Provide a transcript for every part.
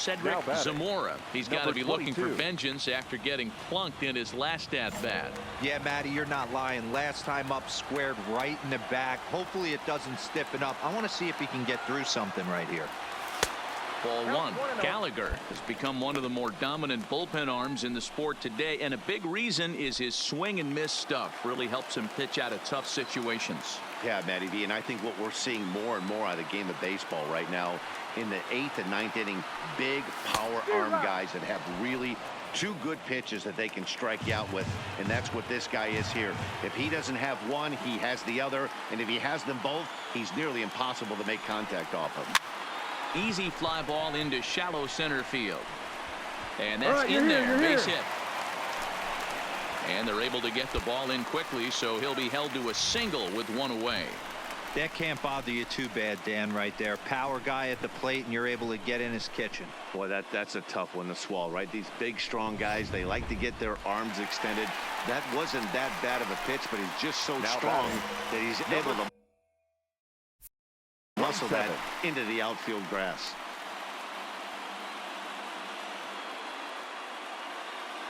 Cedric Zamora. He's got to be looking for vengeance after getting plunked in his last at-bat. Yeah, Matty, you're not lying. Last time up, squared right in the back. Hopefully it doesn't stiffen up. I want to see if he can get through something right here. Ball one. Gallagher has become one of the more dominant bullpen arms in the sport today, and a big reason is his swing and miss stuff. Really helps him pitch out of tough situations. Yeah, Matty V, and I think what we're seeing more and more out of the game of baseball right now in the 8th and 9th inning, big power arm guys that have really two good pitches that they can strike you out with, and that's what this guy is here. If he doesn't have one, he has the other, and if he has them both, he's nearly impossible to make contact off of. Easy fly ball into shallow center field. And that's in there. Base hit. And they're able to get the ball in quickly, so he'll be held to a single with one away. That can't bother you too bad, Dan, right there. Power guy at the plate, and you're able to get in his kitchen. Boy, that's a tough one to swallow, right? These big, strong guys, they like to get their arms extended. That wasn't that bad of a pitch, but he's just so strong that he's able to muscle that into the outfield grass.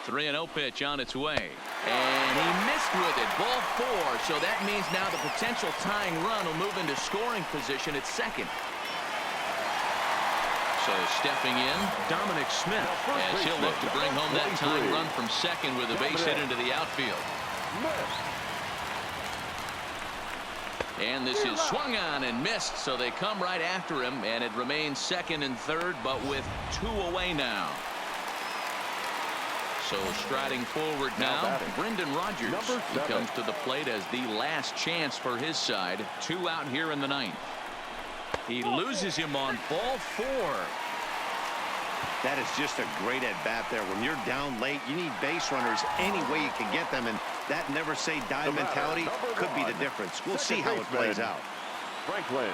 3-0 pitch on its way. And he missed with it. Ball 4. So that means now the potential tying run will move into scoring position at second. So stepping in, Dominic Smith, as he'll look to bring home that tying run from second with a base hit into the outfield. And this is swung on and missed, so they come right after him, and it remains second and third, but with 2 away now. So striding forward now, Brendan Rodgers. He comes to the plate as the last chance for his side. 2 out here in the 9th. He loses him on ball 4. That is just a great at-bat there. When you're down late, you need base runners any way you can get them, and that never say die mentality could be the difference. We'll see how it plays out. Franklin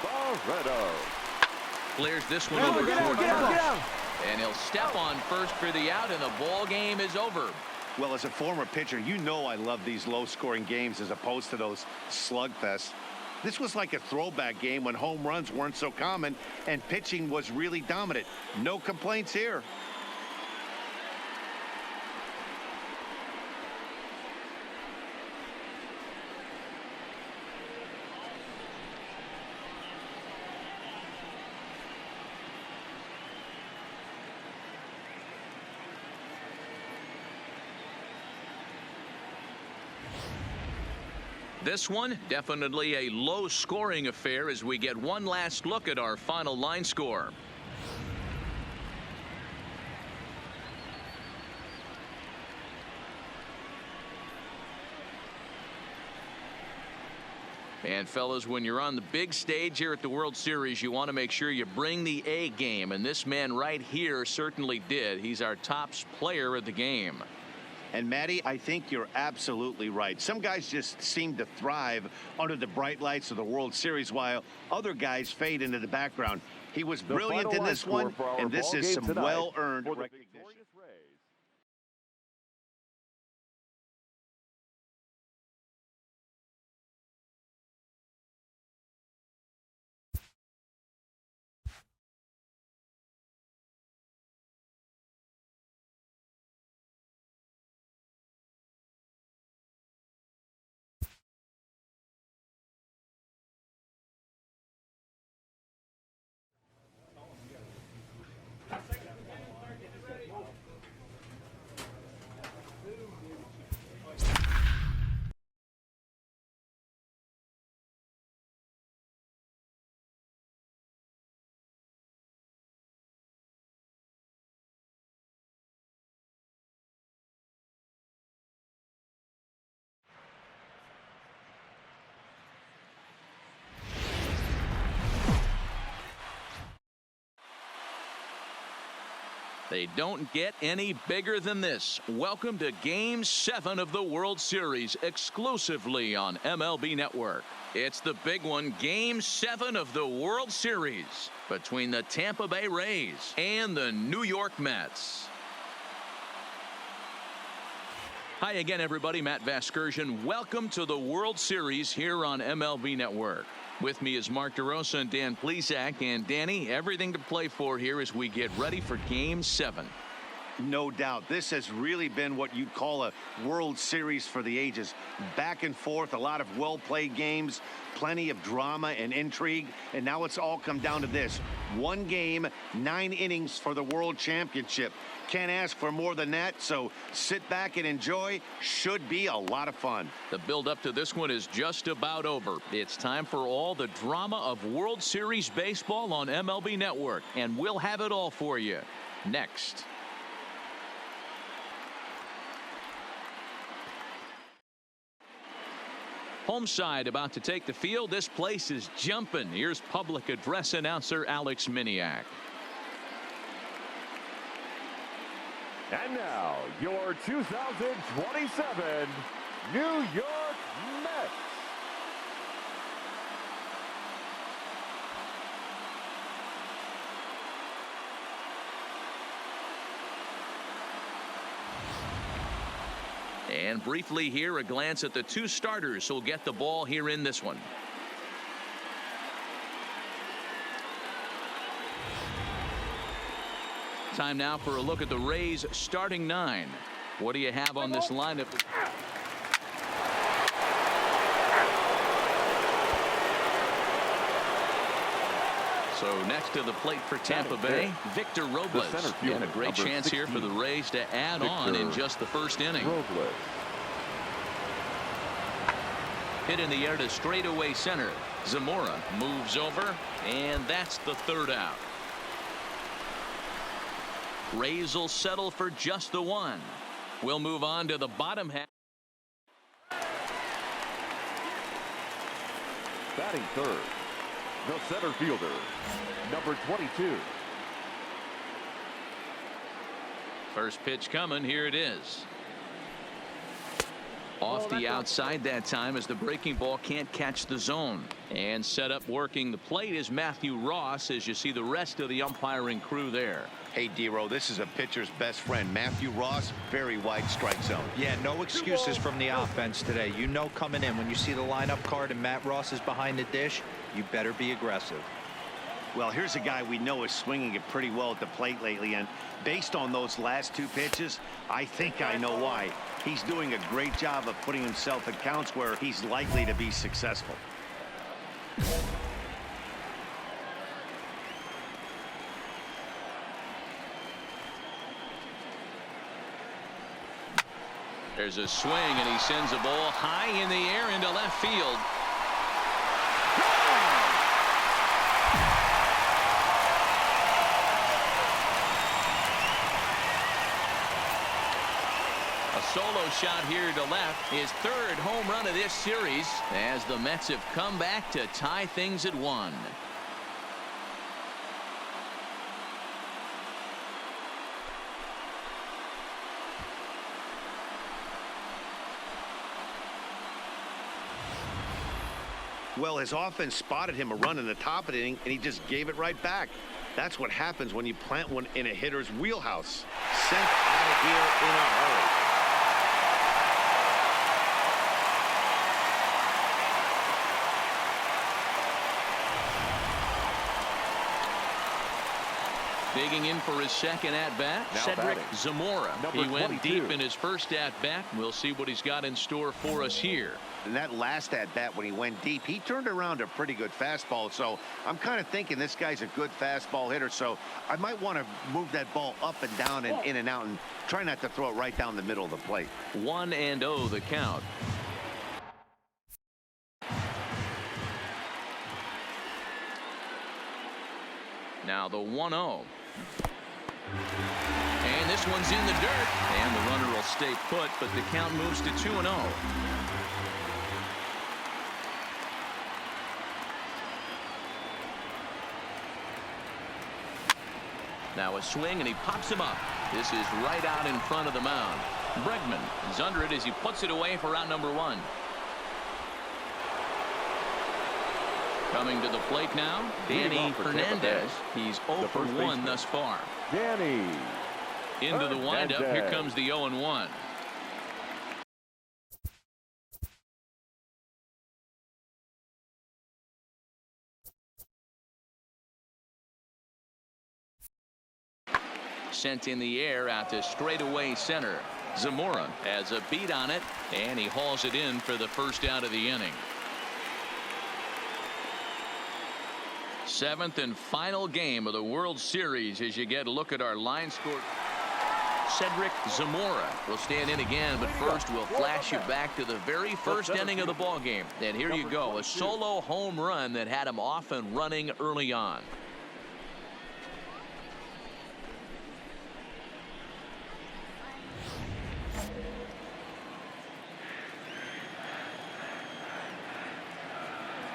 Barreto clears this one over toward first, and he'll step on first for the out, and the ball game is over. Well, as a former pitcher, you know I love these low-scoring games as opposed to those slugfests. This was like a throwback game when home runs weren't so common and pitching was really dominant. No complaints here. This one definitely a low-scoring affair as we get one last look at our final line score. And fellas, when you're on the big stage here at the World Series, you want to make sure you bring the A game, and this man right here certainly did. He's our top player of the game. And Matty, I think you're absolutely right. Some guys just seem to thrive under the bright lights of the World Series, while other guys fade into the background. He was brilliant in this one, and this is some well-earned recognition. They don't get any bigger than this. Welcome to Game 7 of the World Series, exclusively on MLB Network. It's the big one, Game 7 of the World Series between the Tampa Bay Rays and the New York Mets. Hi again, everybody. Matt Vasgersian. Welcome to the World Series here on MLB Network. With me is Mark DeRosa and Dan Plesac. And Danny, everything to play for here as we get ready for Game 7. No doubt. This has really been what you'd call a World Series for the ages. Back and forth, a lot of well-played games, plenty of drama and intrigue, and now it's all come down to this. One game, 9 innings for the World Championship. Can't ask for more than that, so sit back and enjoy. Should be a lot of fun. The build-up to this one is just about over. It's time for all the drama of World Series baseball on MLB Network, and we'll have it all for you next. Home side about to take the field. This place is jumping. Here's public address announcer Alex Miniak. And now, your 2027 New York Mets. And briefly here, a glance at the 2 starters who'll get the ball here in this one. Time now for a look at the Rays starting 9. What do you have on this lineup? So next to the plate for Tampa Bay, Victor Robles. And a great chance here for the Rays to add on in just the first inning. Hit in the air to straightaway center. Zamora moves over, and that's the 3rd out. Rays will settle for just the 1. We'll move on to the bottom half. Batting third, the center fielder, number 22. First pitch coming. Here it is. Off the outside that time as the breaking ball can't catch the zone. And set up working the plate is Matthew Ross as you see the rest of the umpiring crew there. Hey, D-Row, this is a pitcher's best friend. Matthew Ross, very wide strike zone. Yeah, no excuses from the offense today. You know coming in when you see the lineup card and Matt Ross is behind the dish, you better be aggressive. Well, here's a guy we know is swinging it pretty well at the plate lately, and based on those last 2 pitches, I think I know why. He's doing a great job of putting himself in counts where he's likely to be successful. There's a swing, and he sends a ball high in the air into left field. A solo shot here to left, his 3rd home run of this series, as the Mets have come back to tie things at 1. Well, his offense spotted him a run in the top of the inning, and he just gave it right back. That's what happens when you plant one in a hitter's wheelhouse. Sent out of here in a hurry. Digging in for his 2nd at-bat, Cedric Zamora. He went deep in his first at-bat. We'll see what he's got in store for us here. In that last at-bat when he went deep, he turned around a pretty good fastball. So I'm kind of thinking this guy's a good fastball hitter. So I might want to move that ball up and down and in and out and try not to throw it right down the middle of the plate. 1-0 the count. Now the 1-0. And this one's in the dirt. And the runner will stay put, but the count moves to 2-0. Now a swing, and he pops him up. This is right out in front of the mound. Bregman is under it as he puts it away for out number 1. Coming to the plate now, Danny Hernandez. He's 0 for 1 thus far. Danny. Into the windup. Here comes the 0-1. Sent in the air out to straightaway center. Zamora has a beat on it, and he hauls it in for the first out of the inning. Seventh and final game of the World Series as you get a look at our line score. Cedric Zamora will stand in again, but first we'll flash you back to the very first inning of the ball game. And here you go, a solo home run that had him off and running early on.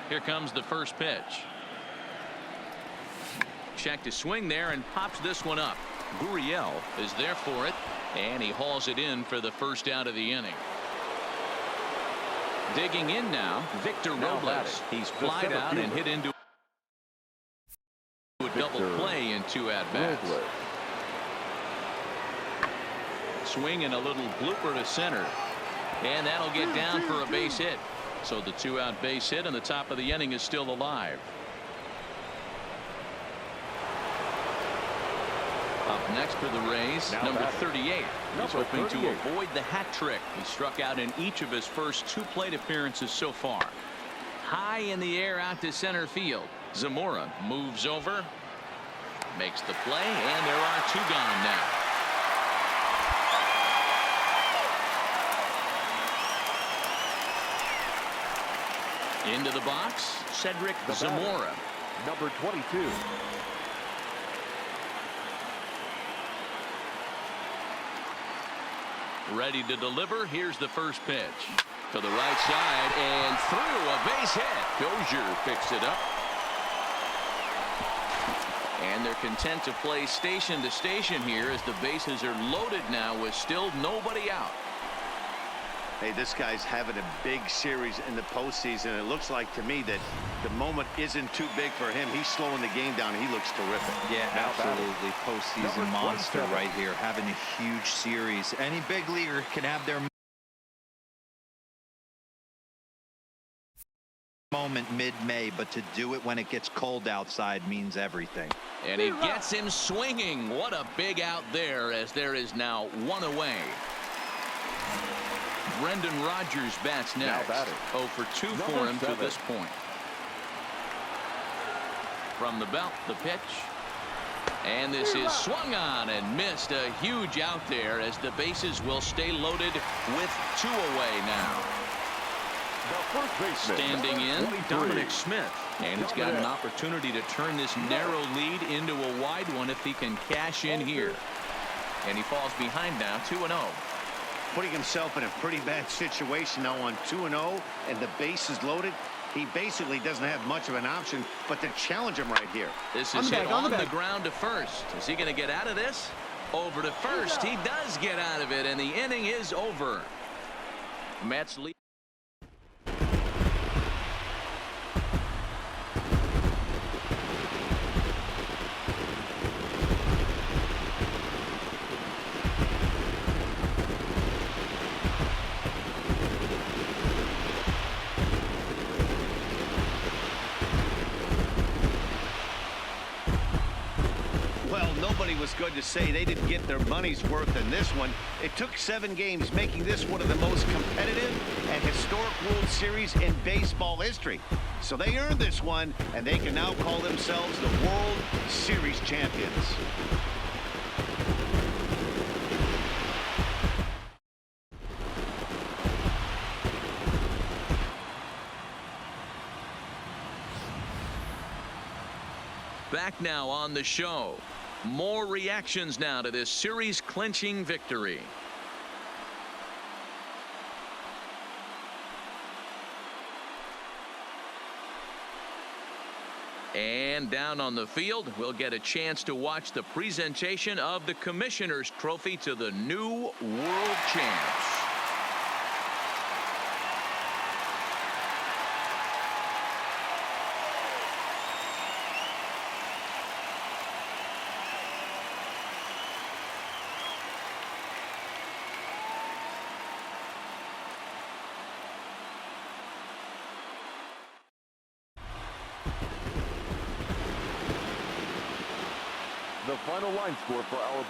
Here comes the first pitch. Check to swing there and pops this one up. Gurriel is there for it, and he hauls it in for the first out of the inning. Digging in now, Victor Robles. He's flied out and hit into a double play in 2 at-bats. Swing and a little blooper to center, and that'll get down for a base hit. So the 2-out base hit, and the top of the inning is still alive. Up next for the Rays, number 38. He's hoping to avoid the hat trick. He struck out in each of his first 2 plate appearances so far. High in the air out to center field. Zamora moves over, makes the play, and there are 2 gone now. Into the box, Cedric Zamora. Number 22. Ready to deliver. Here's the first pitch. To the right side and through, a base hit. Dozier picks it up. And they're content to play station to station here as the bases are loaded now with still nobody out. Hey, this guy's having a big series in the postseason. It looks like to me that the moment isn't too big for him. He's slowing the game down. He looks terrific. Yeah, absolutely. Postseason monster right here, having a huge series. Any big leaguer can have their moment mid-May, but to do it when it gets cold outside means everything. And he gets him swinging. What a big out there, as there is now 1 away. Brendan Rodgers bats next. 0 for 2 for him to this point. From the belt, the pitch. And this is swung on and missed. A huge out there as the bases will stay loaded with 2 away now. Standing in, Dominic Smith. And he's got an opportunity to turn this narrow lead into a wide one if he can cash in here. And he falls behind now, 2-0. Putting himself in a pretty bad situation now on 2-0, and the base is loaded. He basically doesn't have much of an option but to challenge him right here. This is hit on the ground to first. Is he going to get out of this? Over to first. He does get out of it, and the inning is over. Mets lead. Was good to say they didn't get their money's worth in this one. It took 7 games, making this one of the most competitive and historic World Series in baseball history. So they earned this one, and they can now call themselves the World Series champions. Back now on the show. More reactions now to this series clinching victory. And down on the field, we'll get a chance to watch the presentation of the Commissioner's Trophy to the new world champs. The final line score for our